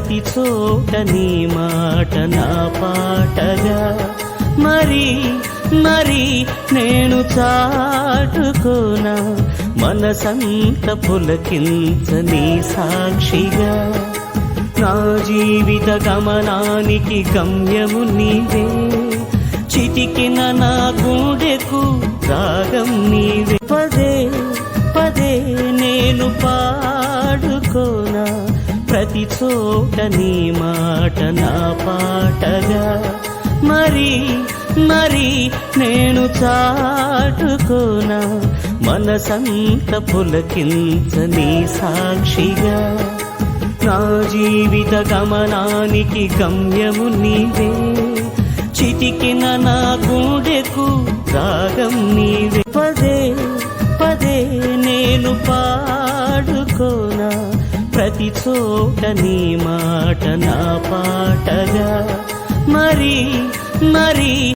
ప్రతి చోట నీ మాట నా పాటగా మరి మరి నేను చాటుకోనా మనసంత పులకించ నీ సాక్షిగా నా జీవిత గమనానికి గమ్యము నీవే చితికిన నా గుండెకు రాగం నీవే పదే పదే నేను పాడుకోనా ప్రతి చోట నీ మాట నా పాటగా మరి మరి నేను చాటుకోనా మనసంత పులకించ నీ సాక్షిగా నా జీవిత గమనానికి గమ్యము నీవే చితికిన నా గుండెకు రాగం నీవే పదే పదే నేను పాడుకోనా ప్రతి చోట నీ మాట నా పాటగా మరి మరి